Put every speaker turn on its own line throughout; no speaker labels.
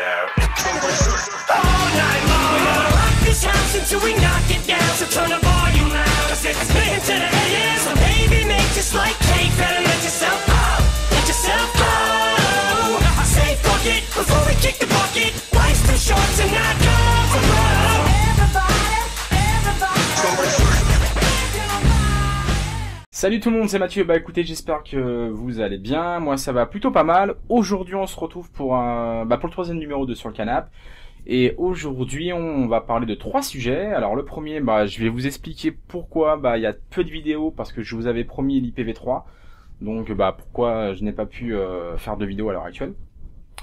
out.
All night long, we're gonna rock this house until we knock it down. So turn the volume loud, 'cause it's spinning to the AM. So baby, make just like cake, better let yourself go, let yourself go. Say fuck it before we kick the bucket. Life's too short to not go for broke.
Salut tout le monde, c'est Mathieu. Bah écoutez, j'espère que vous allez bien. Moi ça va plutôt pas mal. Aujourd'hui on se retrouve pour le troisième numéro de Sur le Canap'. Et aujourd'hui on va parler de 3 sujets. Alors le premier, je vais vous expliquer pourquoi il y a peu de vidéos, parce que je vous avais promis l'IPv3. Donc pourquoi je n'ai pas pu faire de vidéo à l'heure actuelle.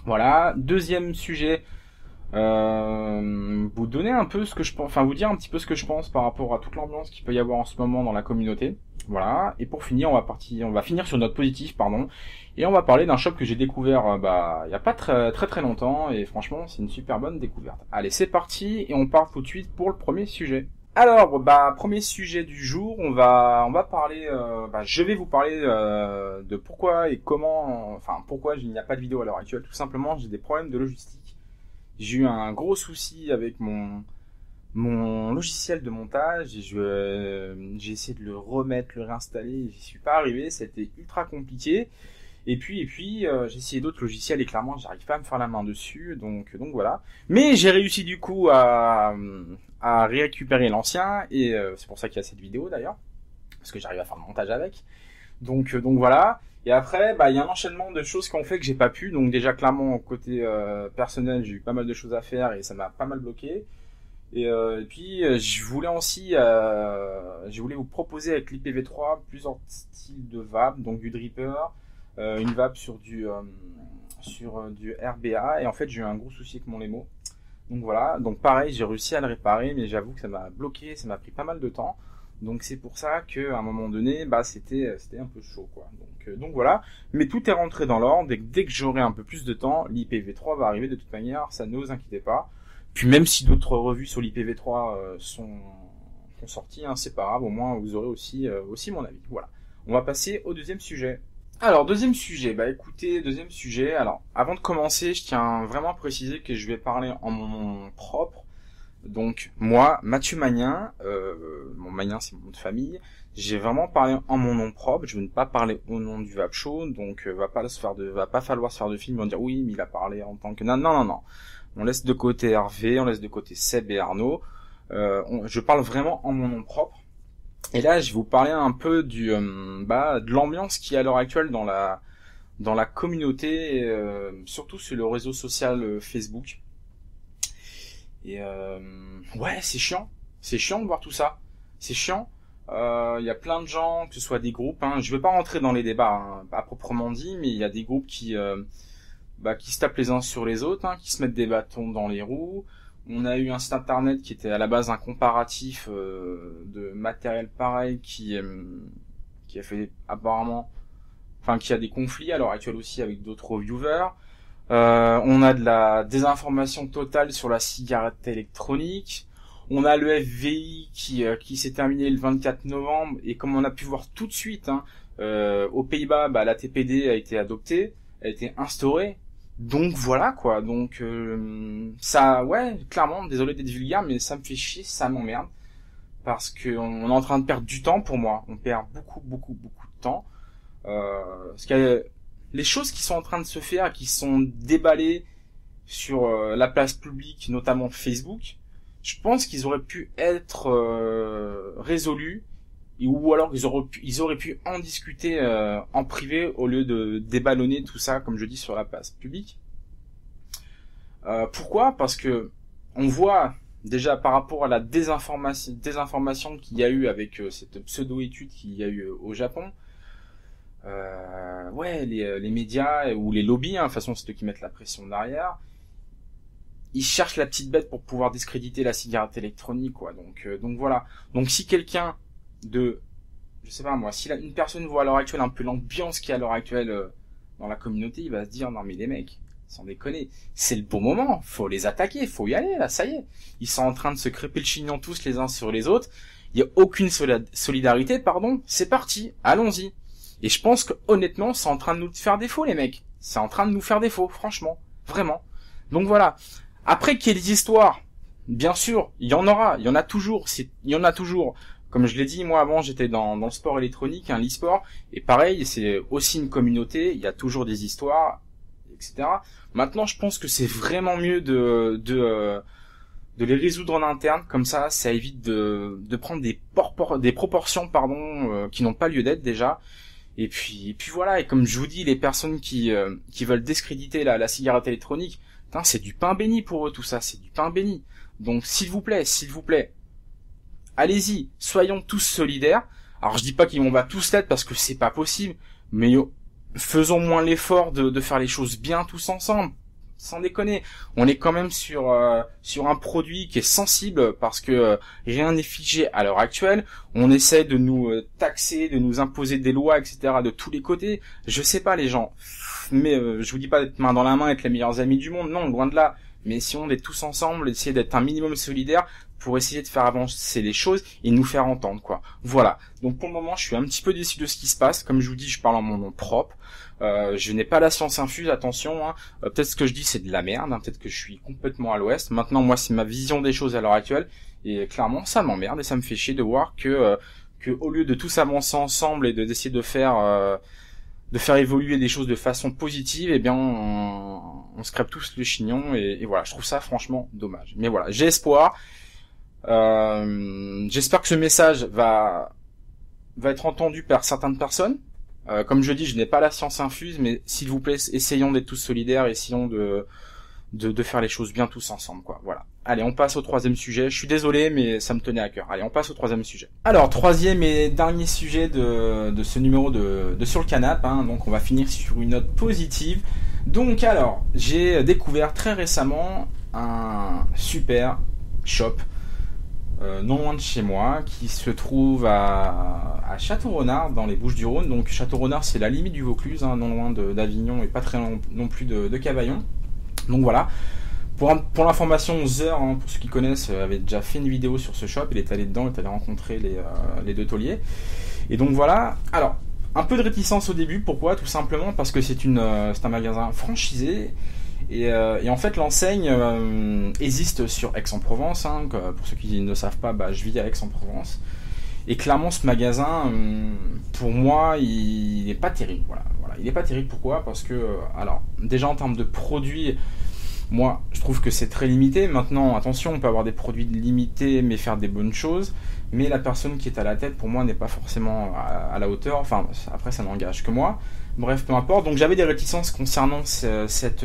Voilà. Deuxième sujet, vous donner un peu ce que je pense, vous dire un petit peu ce que je pense par rapport à toute l'ambiance qu'il peut y avoir en ce moment dans la communauté. Voilà. Et pour finir, on va finir sur une note positive, et on va parler d'un shop que j'ai découvert il y a pas très longtemps, et franchement c'est une super bonne découverte. Allez, c'est parti, et on part tout de suite pour le premier sujet. Alors, premier sujet du jour, on va parler, je vais vous parler de pourquoi et comment, pourquoi il n'y a pas de vidéo à l'heure actuelle. Tout simplement, j'ai des problèmes de logistique. J'ai eu un gros souci avec mon logiciel de montage, et j'ai essayé de le remettre, le réinstaller, j'y suis pas arrivé, c'était ultra compliqué. Et puis j'ai essayé d'autres logiciels et clairement j'arrive pas à me faire la main dessus, donc voilà. Mais j'ai réussi du coup à récupérer l'ancien, et c'est pour ça qu'il y a cette vidéo d'ailleurs, parce que j'arrive à faire le montage avec. Donc voilà. Et après, il y a un enchaînement de choses qui ont fait que j'ai pas pu. Donc déjà clairement côté personnel, j'ai eu pas mal de choses à faire et ça m'a pas mal bloqué. Et puis je voulais vous proposer avec l'IPv3 plusieurs styles de VAP, donc du Dripper, une VAP sur du RBA, et en fait j'ai eu un gros souci avec mon Lemo. Donc voilà, donc pareil, j'ai réussi à le réparer, mais j'avoue que ça m'a bloqué, ça m'a pris pas mal de temps. Donc c'est pour ça qu'à un moment donné, c'était un peu chaud, quoi. Donc voilà, mais tout est rentré dans l'ordre. Dès que j'aurai un peu plus de temps, l'IPv3 va arriver de toute manière, ça ne vous inquiétez pas. Puis même si d'autres revues sur l'IPv3 sont sorties, c'est pas grave, au moins vous aurez aussi mon avis. Voilà. On va passer au deuxième sujet. Alors, deuxième sujet, alors, avant de commencer, je tiens vraiment à préciser que je vais parler en mon nom propre. Donc, moi, Mathieu Magnin, mon Magnin c'est mon nom de famille, j'ai vraiment parlé en mon nom propre, je ne vais pas parler au nom du VAP Show, donc va pas falloir se faire de film, ils vont dire oui, mais il a parlé en tant que... Non. On laisse de côté Hervé, on laisse de côté Seb et Arnaud, je parle vraiment en mon nom propre. Et là, je vais vous parler un peu de l'ambiance qui est à l'heure actuelle dans la communauté, surtout sur le réseau social Facebook. Et ouais, c'est chiant de voir tout ça. C'est chiant. Il y a plein de gens, que ce soit des groupes. Je vais pas rentrer dans les débats à proprement dit, mais il y a des groupes qui se tapent les uns sur les autres, qui se mettent des bâtons dans les roues. On a eu un site internet qui était à la base un comparatif de matériel pareil qui a fait apparemment, qui a des conflits à l'heure actuelle aussi avec d'autres reviewers. On a de la désinformation totale sur la cigarette électronique. On a le FVI qui s'est terminé le 24 novembre, et comme on a pu voir tout de suite, aux Pays-Bas, la TPD a été adoptée, a été instaurée. Donc voilà quoi, ça, ouais, clairement, désolé d'être vulgaire, mais ça me fait chier, ça m'emmerde, parce que on est en train de perdre du temps. Pour moi, on perd beaucoup de temps, parce que les choses qui sont en train de se faire, qui sont déballées sur la place publique, notamment Facebook, je pense qu'ils auraient pu être résolus, ou alors ils auraient pu en discuter en privé au lieu de déballonner tout ça, comme je dis, sur la place publique. Pourquoi ? Parce que on voit déjà par rapport à la désinformation qu'il y a eu avec cette pseudo-étude qu'il y a eu au Japon. Les médias ou les lobbies, de toute façon c'est eux qui mettent la pression derrière. Ils cherchent la petite bête pour pouvoir discréditer la cigarette électronique, quoi. Donc voilà. Donc si quelqu'un si une personne voit à l'heure actuelle un peu l'ambiance qu'il y a à l'heure actuelle dans la communauté, il va se dire non mais les mecs, sans déconner, c'est le bon moment, faut les attaquer, faut y aller là, ça y est. Ils sont en train de se crêper le chignon tous les uns sur les autres. Il y a aucune solidarité, c'est parti, allons-y. Et je pense que honnêtement, c'est en train de nous faire défaut, les mecs. C'est en train de nous faire défaut, franchement, vraiment. Donc voilà. Après qu'il y ait des histoires, bien sûr, il y en aura, il y en a toujours, Comme je l'ai dit, moi avant j'étais dans le sport électronique, l'e-sport, et pareil, c'est aussi une communauté, il y a toujours des histoires, etc. Maintenant, je pense que c'est vraiment mieux de les résoudre en interne, comme ça évite de prendre des proportions, qui n'ont pas lieu d'être déjà. Et puis voilà, et comme je vous dis, les personnes qui veulent discréditer la cigarette électronique, putain, c'est du pain béni pour eux tout ça, c'est du pain béni. Donc s'il vous plaît, allez-y, soyons tous solidaires. Alors je dis pas qu'on va tous l'être parce que c'est pas possible, mais faisons moins l'effort de faire les choses bien tous ensemble. Sans déconner, on est quand même sur un produit qui est sensible parce que rien n'est figé à l'heure actuelle. On essaie de nous taxer, de nous imposer des lois, etc. de tous les côtés. Je sais pas les gens, mais je vous dis pas d'être main dans la main, être les meilleurs amis du monde, non, loin de là. Mais essayons d'être tous ensemble, essayer d'être un minimum solidaire pour essayer de faire avancer les choses et nous faire entendre, quoi. Voilà. Donc pour le moment, je suis un petit peu déçu de ce qui se passe. Comme je vous dis, je parle en mon nom propre. Je n'ai pas la science infuse, attention. Peut-être ce que je dis c'est de la merde. Peut-être que je suis complètement à l'ouest. Maintenant, moi, c'est ma vision des choses à l'heure actuelle. Et clairement, ça m'emmerde et ça me fait chier de voir que au lieu de tous avancer ensemble et d'essayer de faire évoluer des choses de façon positive, eh bien, on se crêpe tous le chignon et voilà. Je trouve ça franchement dommage. Mais voilà, j'ai espoir. J'espère que ce message va être entendu par certaines personnes. Comme je dis, je n'ai pas la science infuse, mais s'il vous plaît, essayons d'être tous solidaires, essayons de faire les choses bien tous ensemble, quoi. Voilà. Allez, on passe au troisième sujet. Je suis désolé, mais ça me tenait à cœur. Allez, on passe au troisième sujet. Alors, troisième et dernier sujet de ce numéro de Sur le Canap', donc on va finir sur une note positive. Donc alors, j'ai découvert très récemment un super shop non loin de chez moi, qui se trouve à Château-Renard, dans les Bouches-du-Rhône. Donc Château-Renard, c'est la limite du Vaucluse, non loin d'Avignon et pas très loin non plus de Cavaillon. Donc voilà. Pour l'information, Zer, pour ceux qui connaissent, avait déjà fait une vidéo sur ce shop. Il est allé dedans, il est allé rencontrer les deux tauliers. Et donc voilà. Alors, un peu de réticence au début. Pourquoi ? Tout simplement parce que c'est un magasin franchisé. Et en fait, l'enseigne existe sur Aix-en-Provence. Pour ceux qui ne savent pas, je vis à Aix-en-Provence. Et clairement, ce magasin, pour moi, il n'est pas terrible. Voilà. Il n'est pas terrible. Pourquoi ? Parce que, alors, déjà en termes de produits, moi, je trouve que c'est très limité. Maintenant, attention, on peut avoir des produits limités, mais faire des bonnes choses. Mais la personne qui est à la tête, pour moi, n'est pas forcément à la hauteur. Enfin, après, ça n'engage que moi. Bref, peu importe. Donc j'avais des réticences concernant cette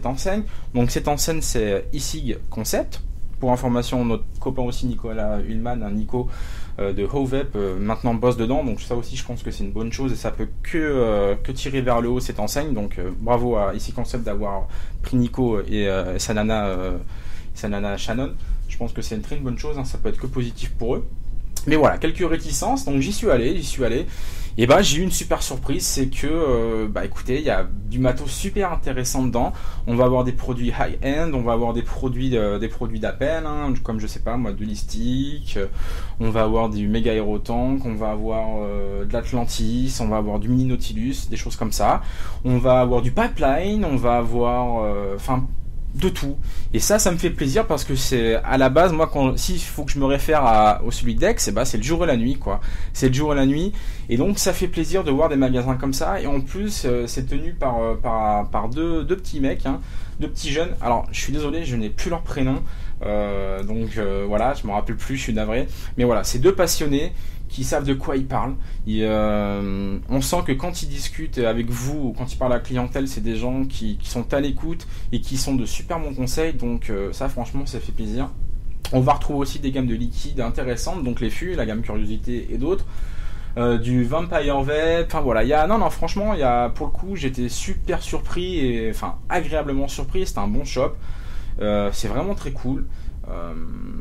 enseigne. Donc cette enseigne, c'est e-cig Concept. Pour information, notre copain aussi Nicolas Ullmann, Nico de Hovep, maintenant bosse dedans. Donc ça aussi, je pense que c'est une bonne chose et ça peut que tirer vers le haut cette enseigne. Donc bravo à e-cig Concept d'avoir pris Nico et sa nana Shannon. Je pense que c'est une très bonne chose. Ça peut être que positif pour eux. Mais voilà, quelques réticences. Donc j'y suis allé. Et j'ai eu une super surprise, c'est que écoutez, il y a du matos super intéressant dedans. On va avoir des produits high-end, on va avoir des produits d'appel, comme je sais pas moi, de l'Istic, on va avoir du Mega Hero Tank, on va avoir de l'Atlantis, on va avoir du Mini Nautilus, des choses comme ça. On va avoir du Pipeline, on va avoir de tout. Et ça me fait plaisir parce que c'est à la base, moi, s'il faut que je me réfère au celui d'Aix, c'est le jour et la nuit, quoi. C'est le jour et la nuit. Et donc, ça fait plaisir de voir des magasins comme ça. Et en plus, c'est tenu par deux petits mecs, deux petits jeunes. Alors, je suis désolé, je n'ai plus leur prénom. Voilà, je me rappelle plus, je suis navré. Mais voilà, c'est deux passionnés qui savent de quoi ils parlent. On sent que quand ils discutent avec vous ou quand ils parlent à la clientèle, c'est des gens qui sont à l'écoute et qui sont de super bons conseils. Donc ça, franchement, ça fait plaisir. On va retrouver aussi des gammes de liquides intéressantes, donc les fûts, la gamme Curiosité et d'autres. Du Vampire Vape, enfin voilà, franchement, pour le coup, j'étais super surpris et agréablement surpris. C'était un bon shop. C'est vraiment très cool.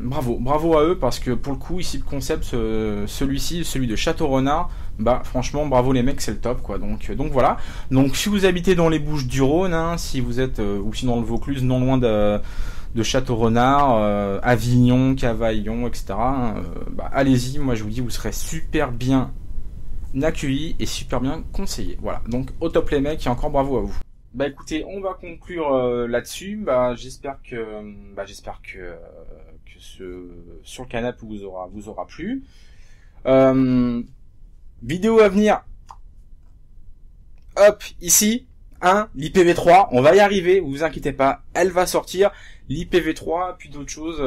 Bravo à eux parce que pour le coup ici le concept celui de Château-Renard, franchement bravo les mecs, c'est le top quoi. Donc voilà. Donc si vous habitez dans les Bouches-du-Rhône, si vous êtes ou si dans le Vaucluse, non loin de Château-Renard, Avignon, Cavaillon, etc. Allez-y, moi je vous dis, vous serez super bien accueillis et super bien conseillés. Voilà. Donc au top les mecs et encore bravo à vous. Bah écoutez, on va conclure là-dessus. J'espère que ce sur le canapé vous aura plu. Vidéo à venir. Hop, ici, l'IPv3, on va y arriver, vous inquiétez pas, elle va sortir, l'IPv3, puis d'autres choses,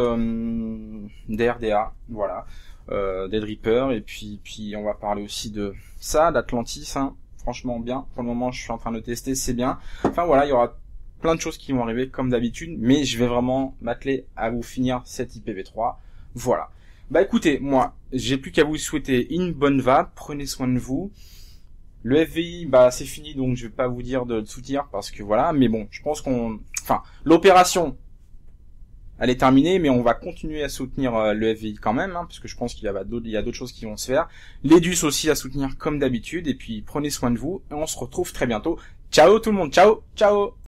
DRDA, voilà, Dead Reaper, et puis on va parler aussi de ça, d'Atlantis, franchement bien, pour le moment je suis en train de tester, c'est bien, enfin voilà, il y aura plein de choses qui vont arriver comme d'habitude, mais je vais vraiment m'atteler à vous finir cette IPv3, voilà. Bah écoutez, moi, j'ai plus qu'à vous souhaiter une bonne vape, prenez soin de vous. Le FVI, c'est fini, donc je vais pas vous dire de soutenir parce que voilà, mais bon, je pense l'opération, elle est terminée, mais on va continuer à soutenir le FVI quand même, parce que je pense qu'il y a d'autres choses qui vont se faire. L'EDUS aussi à soutenir comme d'habitude, et puis prenez soin de vous, et on se retrouve très bientôt. Ciao tout le monde, ciao, ciao!